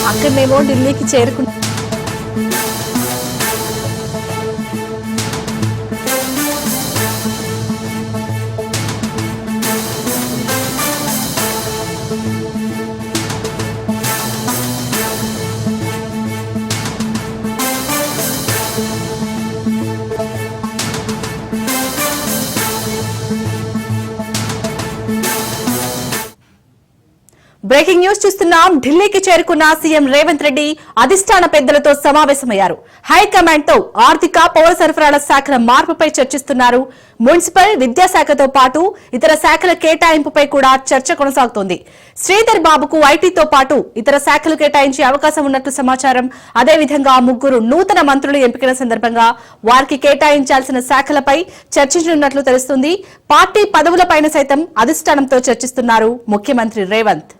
అక్కడ మేము ఢిల్లీకి చేరుకున్నాం. బ్రేకింగ్ న్యూస్ చూస్తున్నాం. ఢిల్లీకి చేరుకున్న సీఎం రేవంత్ రెడ్డి అధిష్టాన పెద్దలతో సమావేశమయ్యారు. హైకమాండ్ తో ఆర్థిక పౌర సరఫరాల శాఖల మార్పుపై చర్చిస్తున్నారు. మున్సిపల్ విద్యాశాఖతో పాటు ఇతర శాఖల కేటాయింపుపై కూడా చర్చ కొనసాగుతోంది. శ్రీధర్ బాబుకు ఐటీతో పాటు ఇతర శాఖలు కేటాయించే అవకాశం ఉన్నట్లు సమాచారం. అదేవిధంగా 3 నూతన మంత్రులు ఎంపికైన సందర్భంగా వారికి కేటాయించాల్సిన శాఖలపై చర్చించనున్నట్లు తెలుస్తుంది. పార్టీ పదవులపైన సైతం అధిష్టానంతో చర్చిస్తున్నారు ముఖ్యమంత్రి రేవంత్.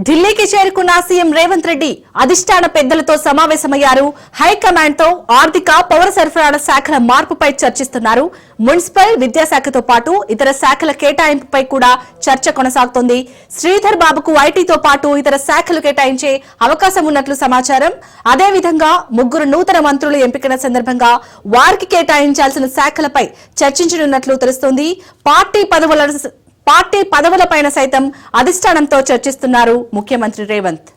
ఢిల్లీకి చేరుకున్న సీఎం రేవంత్ రెడ్డి అధిష్టాన పెద్దలతో సమావేశమయ్యారు. హైకమాండ్ తో ఆర్థిక పౌర సరఫరాల శాఖల మార్పుపై చర్చిస్తున్నారు. మున్సిపల్ విద్యాశాఖతో పాటు ఇతర శాఖల కేటాయింపుపై కూడా చర్చ కొనసాగుతోంది. శ్రీధర్ బాబుకు ఐటీతో పాటు ఇతర శాఖలు కేటాయించే అవకాశం ఉన్నట్లు సమాచారం. అదేవిధంగా 3 నూతన మంత్రులు ఎంపికైన సందర్భంగా వారికి కేటాయించాల్సిన శాఖలపై చర్చించనున్నట్లు తెలుస్తోంది. పార్టీ పదవులపైన సైతం అధిష్టానంతో చర్చిస్తున్నారు ముఖ్యమంత్రి రేవంత్.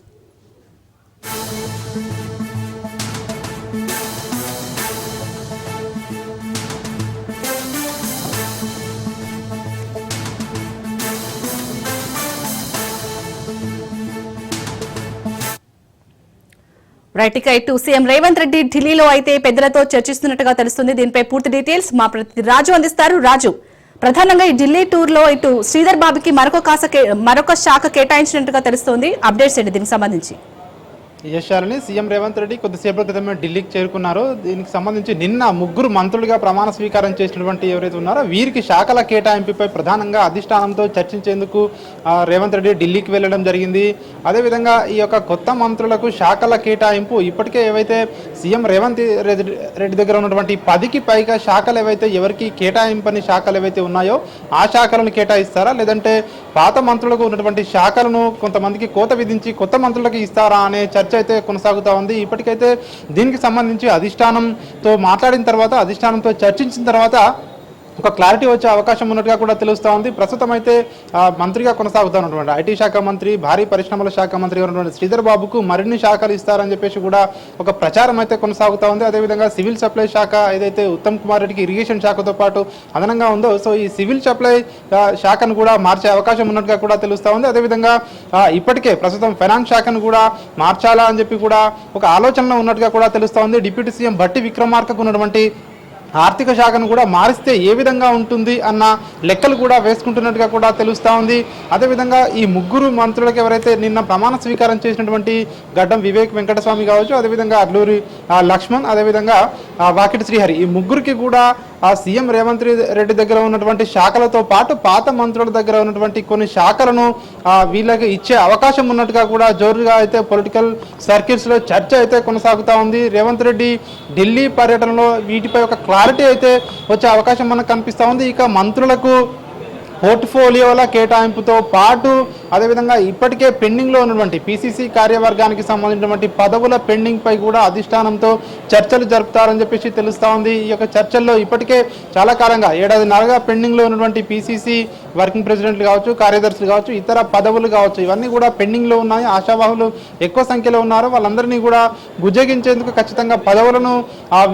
రైట్, ఇక ఇటు సీఎం రేవంత్ రెడ్డి ఢిల్లీలో అయితే పెద్దలతో చర్చిస్తున్నట్టుగా తెలుస్తుంది. దీనిపై పూర్తి డీటెయిల్స్ మా ప్రతినిధి రాజు అందిస్తారు. రాజు, ప్రధానంగా ఈ ఢిల్లీ టూర్ లో ఇటు శ్రీధర్ బాబుకి మరొక శాఖ కేటాయించినట్టుగా తెలుస్తోంది. అప్డేట్స్ ఏంటి దీనికి సంబంధించి? యశాలని సీఎం రేవంత్ రెడ్డి కొద్దిసేపటి క్రితమే ఢిల్లీకి చేరుకున్నారు. దీనికి సంబంధించి నిన్న 3 మంత్రులుగా ప్రమాణ స్వీకారం చేసినటువంటి ఎవరైతే ఉన్నారో వీరికి శాఖల కేటాయింపుపై ప్రధానంగా అధిష్టానంతో చర్చించేందుకు రేవంత్ రెడ్డి ఢిల్లీకి వెళ్లడం జరిగింది. అదేవిధంగా ఈ యొక్క కొత్త మంత్రులకు శాఖల కేటాయింపు ఇప్పటికే ఏవైతే సీఎం రేవంత్ రెడ్డి దగ్గర ఉన్నటువంటి 10కి పైగా శాఖలు ఏవైతే ఎవరికి కేటాయింపని శాఖలు ఏవైతే ఉన్నాయో ఆ శాఖలను కేటాయిస్తారా, లేదంటే పాత మంత్రులకు ఉన్నటువంటి శాఖలను కొంతమందికి కోత విధించి కొత్త మంత్రులకు ఇస్తారా అనే చర్చ అయితే కొనసాగుతా ఉంది. ఇప్పటికైతే దీనికి సంబంధించి అధిష్టానంతో మాట్లాడిన తర్వాత, అధిష్టానంతో చర్చించిన తర్వాత ఒక క్లారిటీ వచ్చే అవకాశం ఉన్నట్టుగా కూడా తెలుస్తూ ఉంది. ప్రస్తుతం అయితే మంత్రిగా కొనసాగుతున్నటువంటి ఐటీ శాఖ మంత్రి, భారీ పరిశ్రమల శాఖ మంత్రి ఉన్నటువంటి శ్రీధర్ బాబుకు మరిన్ని శాఖలు ఇస్తారని చెప్పేసి కూడా ఒక ప్రచారం అయితే కొనసాగుతూ ఉంది. అదేవిధంగా సివిల్ సప్లై శాఖ ఏదైతే ఉత్తమ్ కుమార్ రెడ్డికి ఇరిగేషన్ శాఖతో పాటు అదనంగా ఉందో, సో ఈ సివిల్ సప్లై శాఖను కూడా మార్చే అవకాశం ఉన్నట్టుగా కూడా తెలుస్తూ ఉంది. అదేవిధంగా ఇప్పటికే ప్రస్తుతం ఫైనాన్స్ శాఖను కూడా మార్చాలా అని చెప్పి కూడా ఒక ఆలోచనలో ఉన్నట్టుగా కూడా తెలుస్తూ ఉంది. డిప్యూటీ సీఎం భట్టి విక్రమార్కకు ఉన్నటువంటి ఆర్థిక శాఖను కూడా మారిస్తే ఏ విధంగా ఉంటుంది అన్న లెక్కలు కూడా వేసుకుంటున్నట్టుగా కూడా తెలుస్తూ ఉంది. అదేవిధంగా ఈ 3 మంత్రులకు ఎవరైతే నిన్న ప్రమాణ స్వీకారం చేసినటువంటి గడ్డం వివేక్ వెంకటస్వామి కావచ్చు, అదేవిధంగా అడ్లూరి లక్ష్మణ్, అదేవిధంగా వాకిటి శ్రీహరి, ఈ 3కి కూడా సీఎం రేవంత్ రెడ్డి దగ్గర ఉన్నటువంటి శాఖలతో పాటు పాత మంత్రుల దగ్గర ఉన్నటువంటి కొన్ని శాఖలను వీళ్ళకి ఇచ్చే అవకాశం ఉన్నట్టుగా కూడా జోరుగా అయితే పొలిటికల్ సర్కిల్స్లో చర్చ అయితే కొనసాగుతూ ఉంది. రేవంత్ రెడ్డి ఢిల్లీ పర్యటనలో వీటిపై ఒక క్లారిటీ అయితే వచ్చే అవకాశం మనకు కనిపిస్తూ ఉంది. ఇక మంత్రులకు పోర్ట్ఫోలియోల కేటాయింపుతో పాటు అదేవిధంగా ఇప్పటికే పెండింగ్లో ఉన్నటువంటి పీసీసీ కార్యవర్గానికి సంబంధించినటువంటి పదవుల పెండింగ్పై కూడా అధిష్టానంతో చర్చలు జరుపుతారని చెప్పేసి తెలుస్తూ ఉంది. ఈ యొక్క చర్చల్లో ఇప్పటికే చాలా కాలంగా 7.5 నెలలుగా పెండింగ్లో ఉన్నటువంటి పీసీసీ వర్కింగ్ ప్రెసిడెంట్లు కావచ్చు, కార్యదర్శులు కావచ్చు, ఇతర పదవులు కావచ్చు, ఇవన్నీ కూడా పెండింగ్లో ఉన్నాయి. ఆశావాహులు ఎక్కువ సంఖ్యలో ఉన్నారు. వాళ్ళందరినీ కూడా బుజ్జగించేందుకు ఖచ్చితంగా పదవులను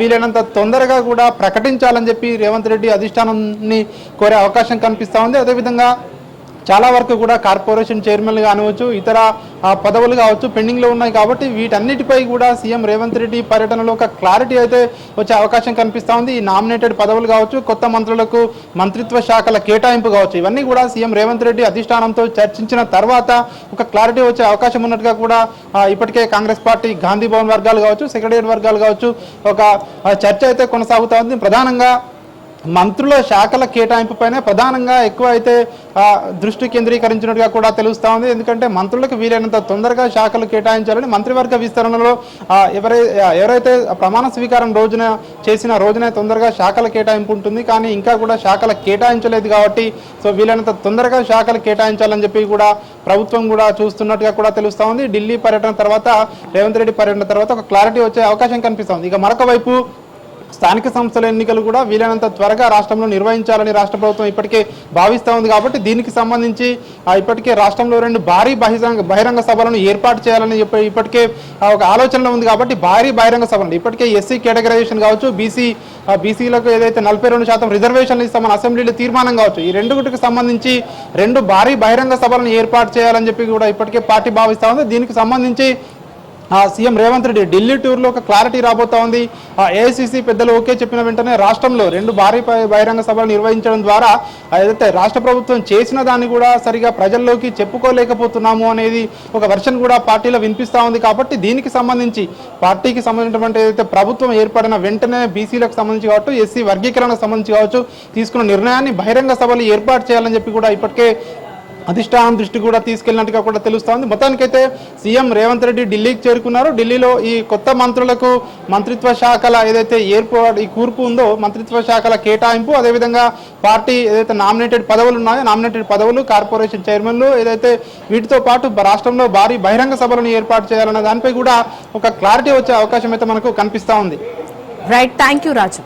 వీలైనంత తొందరగా కూడా ప్రకటించాలని చెప్పి రేవంత్ రెడ్డి అధిష్టానాన్ని కోరే అవకాశం కనిపిస్తూ ఉంది. అదేవిధంగా చాలా వరకు కూడా కార్పొరేషన్ చైర్మన్లు కానివచ్చు, ఇతర పదవులు కావచ్చు పెండింగ్లో ఉన్నాయి. కాబట్టి వీటన్నిటిపై కూడా సీఎం రేవంత్ రెడ్డి పర్యటనలో ఒక క్లారిటీ అయితే వచ్చే అవకాశం కనిపిస్తూ ఉంది. ఈ నామినేటెడ్ పదవులు కావచ్చు, కొత్త మంత్రులకు మంత్రిత్వ శాఖల కేటాయింపు కావచ్చు, ఇవన్నీ కూడా సీఎం రేవంత్ రెడ్డి అధిష్టానంతో చర్చించిన తర్వాత ఒక క్లారిటీ వచ్చే అవకాశం ఉన్నట్టుగా కూడా ఇప్పటికే కాంగ్రెస్ పార్టీ గాంధీ భవన్ వర్గాలు కావచ్చు, సెక్రటేరియట్ వర్గాలు కావచ్చు ఒక చర్చ అయితే కొనసాగుతూ ఉంది. ప్రధానంగా మంత్రుల శాఖల కేటాయింపుపైనే ప్రధానంగా ఎక్కువ అయితే దృష్టి కేంద్రీకరించినట్టుగా కూడా తెలుస్తూ ఉంది. ఎందుకంటే మంత్రులకు వీలైనంత తొందరగా శాఖలు కేటాయించాలని మంత్రివర్గ విస్తరణలో ఎవరైతే ప్రమాణ స్వీకారం చేసిన రోజునే తొందరగా శాఖల కేటాయింపు ఉంటుంది. కానీ ఇంకా కూడా శాఖలు కేటాయించలేదు కాబట్టి సో వీలైనంత తొందరగా శాఖలు కేటాయించాలని చెప్పి కూడా ప్రభుత్వం కూడా చూస్తున్నట్టుగా కూడా తెలుస్తూ ఉంది. ఢిల్లీ పర్యటన తర్వాత రేవంత్ రెడ్డి పర్యటన తర్వాత ఒక క్లారిటీ వచ్చే అవకాశం కనిపిస్తుంది. ఇక మరొక వైపు స్థానిక సంస్థల ఎన్నికలు కూడా వీలైనంత త్వరగా రాష్ట్రంలో నిర్వహించాలని రాష్ట్ర ప్రభుత్వం ఇప్పటికే భావిస్తూ ఉంది. కాబట్టి దీనికి సంబంధించి ఇప్పటికే రాష్ట్రంలో 2 భారీ బహిరంగ సభలను ఏర్పాటు చేయాలని ఇప్పటికే ఒక ఆలోచనలో ఉంది. కాబట్టి భారీ బహిరంగ సభలు ఇప్పటికే ఎస్సీ కేటగరైజేషన్ కావచ్చు, బీసీలకు ఏదైతే 42% రిజర్వేషన్లు ఇస్తామని అసెంబ్లీలో తీర్మానం కావచ్చు, ఈ రెండుకి సంబంధించి 2 భారీ బహిరంగ సభలను ఏర్పాటు చేయాలని చెప్పి కూడా ఇప్పటికే పార్టీ భావిస్తూ ఉంది. దీనికి సంబంధించి సీఎం రేవంత్ రెడ్డి ఢిల్లీ టూర్లో ఒక క్లారిటీ రాబోతా ఉంది. ఏఐసీసీ పెద్దలు ఓకే చెప్పిన వెంటనే రాష్ట్రంలో 2 భారీ బహిరంగ సభలు నిర్వహించడం ద్వారా ఏదైతే రాష్ట్ర ప్రభుత్వం చేసిన దాన్ని కూడా సరిగా ప్రజల్లోకి చెప్పుకోలేకపోతున్నాము అనేది ఒక వెర్షన్ కూడా పార్టీలో వినిపిస్తూ ఉంది. కాబట్టి దీనికి సంబంధించి పార్టీకి సంబంధించినటువంటి ఏదైతే ప్రభుత్వం ఏర్పడిన వెంటనే బీసీలకు సంబంధించి కావచ్చు, ఎస్సీ వర్గీకరణకు సంబంధించి కావచ్చు తీసుకున్న నిర్ణయాన్ని బహిరంగ సభలు ఏర్పాటు చేయాలని చెప్పి కూడా ఇప్పటికే అధిష్టానం దృష్టి కూడా తీసుకెళ్ళినట్టుగా కూడా తెలుస్తోంది. మొత్తానికైతే సీఎం రేవంత్ రెడ్డి ఢిల్లీకి చేరుకున్నారు. ఢిల్లీలో ఈ కొత్త మంత్రులకు మంత్రిత్వ శాఖల ఏదైతే ఈ కూర్పు ఉందో మంత్రిత్వ శాఖల కేటాయింపు, అదేవిధంగా పార్టీ ఏదైతే నామినేటెడ్ పదవులు ఉన్నాయో నామినేటెడ్ పదవులు, కార్పొరేషన్ చైర్మన్లు ఏదైతే వీటితో పాటు రాష్ట్రంలో భారీ బహిరంగ సభలను ఏర్పాటు చేయాలన్న దానిపై కూడా ఒక క్లారిటీ వచ్చే అవకాశం అయితే మనకు కనిపిస్తూ ఉంది. Right, thank you Raju.